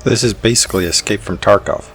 This is basically Escape from Tarkov.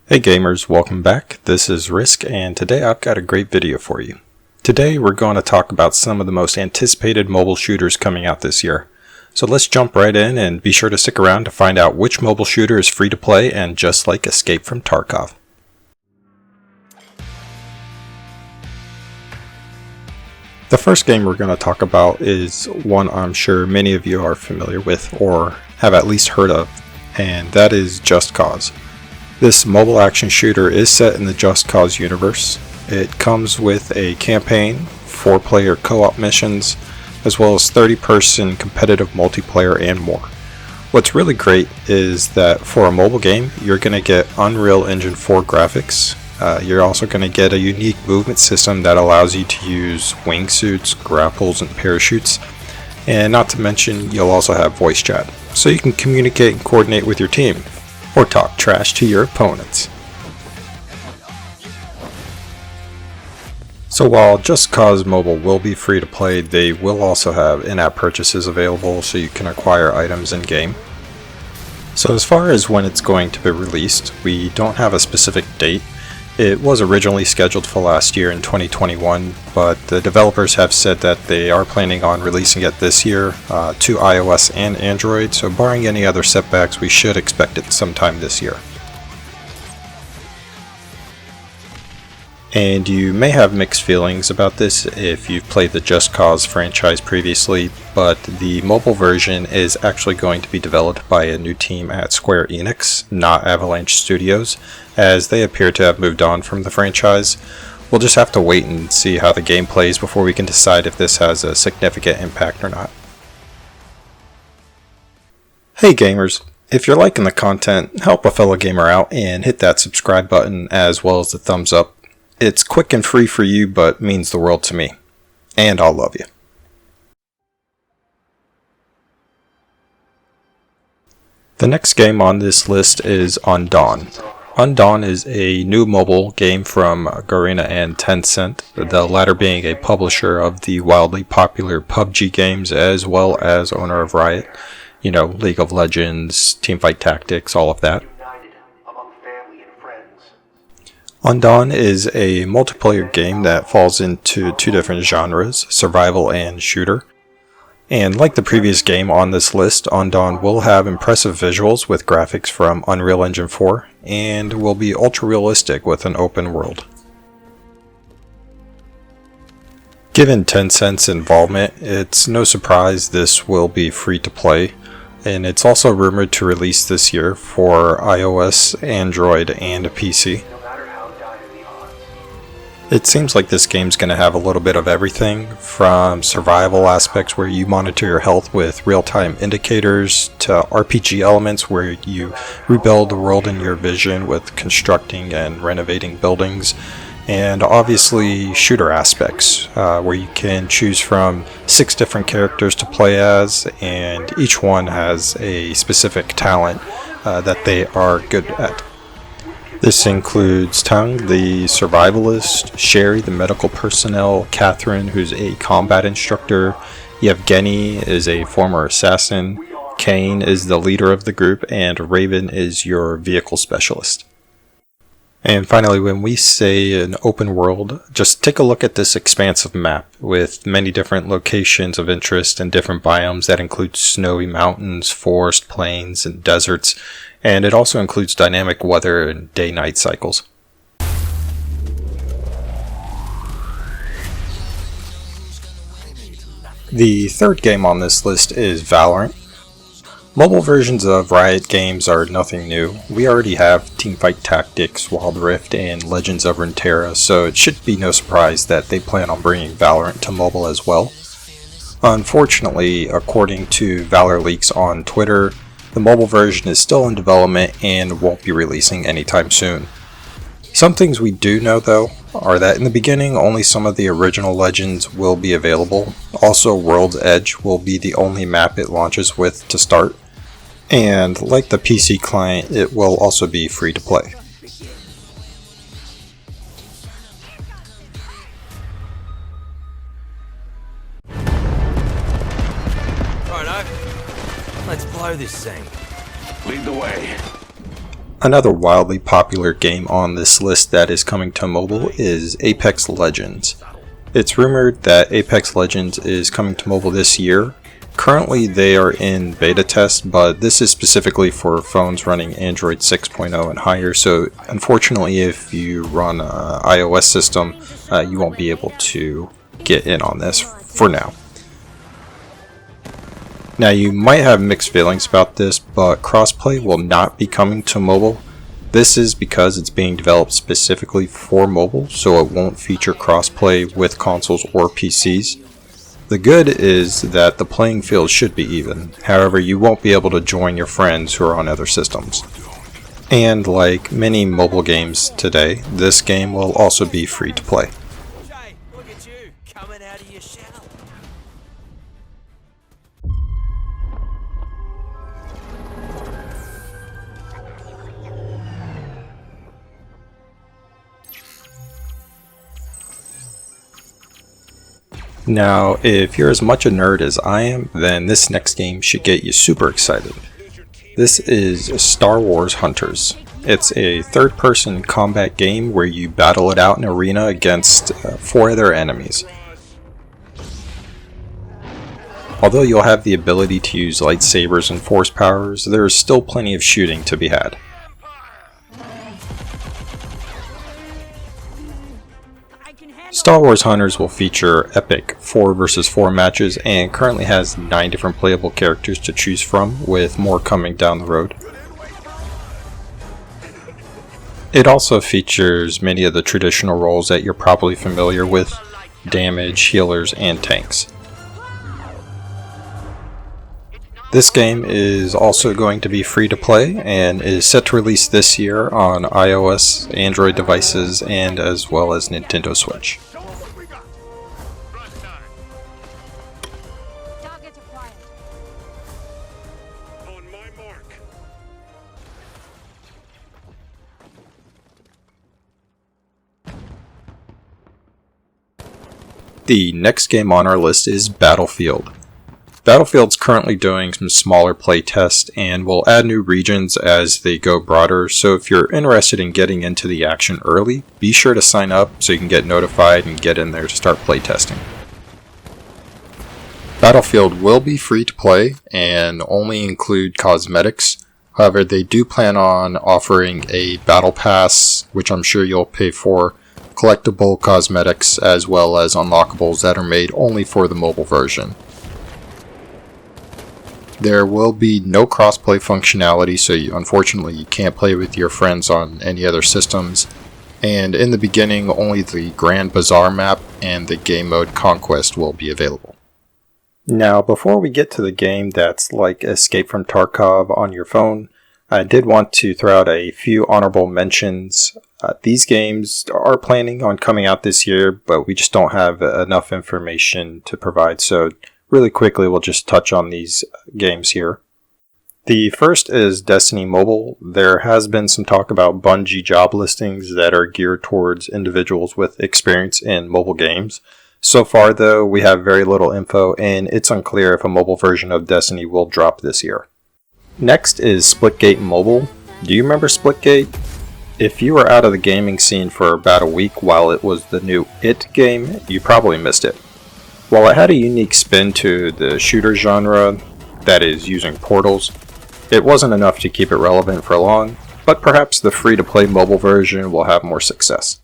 Hey gamers, welcome back. This is Risc, and today I've got a great video for you. Today we're going to talk about some of the most anticipated mobile shooters coming out this year. So let's jump right in and be sure to stick around to find out which mobile shooter is free to play and just like Escape from Tarkov. The first game we're going to talk about is one I'm sure many of you are familiar with or have at least heard of, and that is Just Cause. This mobile action shooter is set in the Just Cause universe. It comes with a campaign, 4-player co-op missions, as well as 30-person competitive multiplayer and more. What's really great is that for a mobile game, you're going to get Unreal Engine 4 graphics. You're also going to get a unique movement system that allows you to use wingsuits, grapples, and parachutes. And not to mention, you'll also have voice chat, so you can communicate and coordinate with your team, or talk trash to your opponents. So while Just Cause Mobile will be free to play, they will also have in-app purchases available so you can acquire items in-game. So as far as when it's going to be released, we don't have a specific date. It was originally scheduled for last year in 2021, but the developers have said that they are planning on releasing it this year to iOS and Android, so barring any other setbacks, we should expect it sometime this year. And you may have mixed feelings about this if you've played the Just Cause franchise previously, but the mobile version is actually going to be developed by a new team at Square Enix, not Avalanche Studios, as they appear to have moved on from the franchise. We'll just have to wait and see how the game plays before we can decide if this has a significant impact or not. Hey gamers, if you're liking the content, help a fellow gamer out and hit that subscribe button as well as the thumbs up. It's quick and free for you, but means the world to me. And I'll love you. The next game on this list is Undawn. Undawn is a new mobile game from Garena and Tencent, the latter being a publisher of the wildly popular PUBG games as well as owner of Riot. You know, League of Legends, Teamfight Tactics, all of that. Undawn is a multiplayer game that falls into two different genres, survival and shooter. And like the previous game on this list, Undawn will have impressive visuals with graphics from Unreal Engine 4, and will be ultra realistic with an open world. Given Tencent's involvement, it's no surprise this will be free to play, and it's also rumored to release this year for iOS, Android, and PC. It seems like this game's going to have a little bit of everything, from survival aspects where you monitor your health with real-time indicators, to RPG elements where you rebuild the world in your vision with constructing and renovating buildings, and obviously shooter aspects, where you can choose from 6 different characters to play as, and each one has a specific talent that they are good at. This includes Tung, the survivalist, Sherry, the medical personnel, Catherine, who's a combat instructor, Yevgeny is a former assassin, Kane is the leader of the group, and Raven is your vehicle specialist. And finally, when we say an open world, just take a look at this expansive map with many different locations of interest and different biomes that include snowy mountains, forest, plains, and deserts. And it also includes dynamic weather and day-night cycles. The third game on this list is VALORANT. Mobile versions of Riot games are nothing new. We already have Teamfight Tactics, Wild Rift, and Legends of Runeterra, so it should be no surprise that they plan on bringing VALORANT to mobile as well. Unfortunately, according to Valor Leaks on Twitter, the mobile version is still in development and won't be releasing anytime soon. Some things we do know though are that in the beginning only some of the original Legends will be available. Also, World's Edge will be the only map it launches with to start. And like the PC client, it will also be free to play. Let's blow this thing. Lead the way. Another wildly popular game on this list that is coming to mobile is Apex Legends. It's rumored that Apex Legends is coming to mobile this year. Currently they are in beta test, but this is specifically for phones running Android 6.0 and higher, so unfortunately if you run an iOS system, you won't be able to get in on this for now. Now you might have mixed feelings about this, but crossplay will not be coming to mobile. This is because it's being developed specifically for mobile, so it won't feature crossplay with consoles or PCs. The good is that the playing field should be even, however you won't be able to join your friends who are on other systems. And like many mobile games today, this game will also be free to play. Jay, look at you, coming out of your shell. Now, if you're as much a nerd as I am, then this next game should get you super excited. This is Star Wars Hunters. It's a third-person combat game where you battle it out in an arena against 4 other enemies. Although you'll have the ability to use lightsabers and force powers, there is still plenty of shooting to be had. Star Wars Hunters will feature epic 4 vs 4 matches and currently has 9 different playable characters to choose from, with more coming down the road. It also features many of the traditional roles that you're probably familiar with: damage, healers, and tanks. This game is also going to be free to play and is set to release this year on iOS, Android devices, and as well as Nintendo Switch. The next game on our list is Battlefield. Battlefield's currently doing some smaller playtests and will add new regions as they go broader, so if you're interested in getting into the action early, be sure to sign up so you can get notified and get in there to start playtesting. Battlefield will be free to play and only include cosmetics. However, they do plan on offering a battle pass, which I'm sure you'll pay for, collectible cosmetics, as well as unlockables that are made only for the mobile version. There will be no crossplay functionality, so unfortunately you can't play with your friends on any other systems. And in the beginning, only the Grand Bazaar map and the game mode Conquest will be available. Now, before we get to the game that's like Escape from Tarkov on your phone, I did want to throw out a few honorable mentions. These games are planning on coming out this year, but we just don't have enough information to provide, so really quickly, we'll just touch on these games here. The first is Destiny Mobile. There has been some talk about Bungie job listings that are geared towards individuals with experience in mobile games. So far, though, we have very little info, and it's unclear if a mobile version of Destiny will drop this year. Next is Splitgate Mobile. Do you remember Splitgate? If you were out of the gaming scene for about a week while it was the new It game, you probably missed it. While it had a unique spin to the shooter genre, that is, using portals, it wasn't enough to keep it relevant for long, but perhaps the free-to-play mobile version will have more success.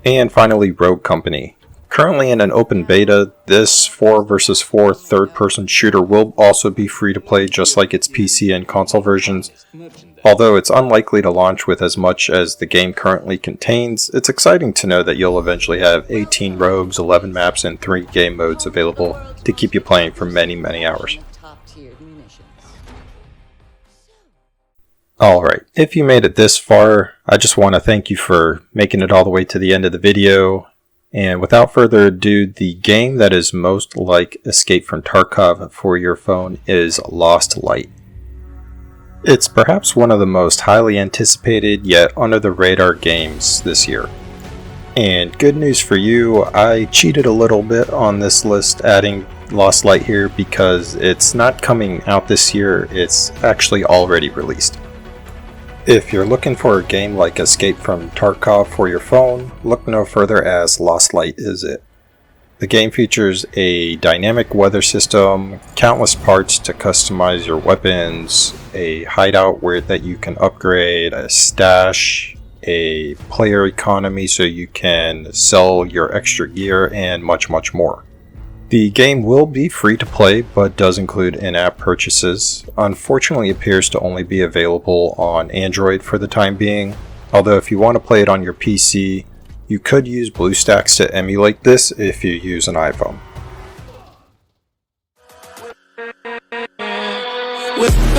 And finally, Rogue Company. Currently in an open beta, this 4 vs 4 third-person shooter will also be free-to-play just like its PC and console versions. Although it's unlikely to launch with as much as the game currently contains, it's exciting to know that you'll eventually have 18 rogues, 11 maps, and 3 game modes available to keep you playing for many, many hours. Alright, if you made it this far, I just want to thank you for making it all the way to the end of the video. And without further ado, the game that is most like Escape from Tarkov for your phone is Lost Light. It's perhaps one of the most highly anticipated yet under the radar games this year. And good news for you, I cheated a little bit on this list, adding Lost Light here because it's not coming out this year, it's actually already released. If you're looking for a game like Escape from Tarkov for your phone, look no further as Lost Light is it. The game features a dynamic weather system, countless parts to customize your weapons, a hideout that you can upgrade, a stash, a player economy so you can sell your extra gear, and much more. The game will be free to play, but does include in-app purchases. Unfortunately, it appears to only be available on Android for the time being, although if you want to play it on your PC, you could use BlueStacks to emulate this if you use an iPhone. With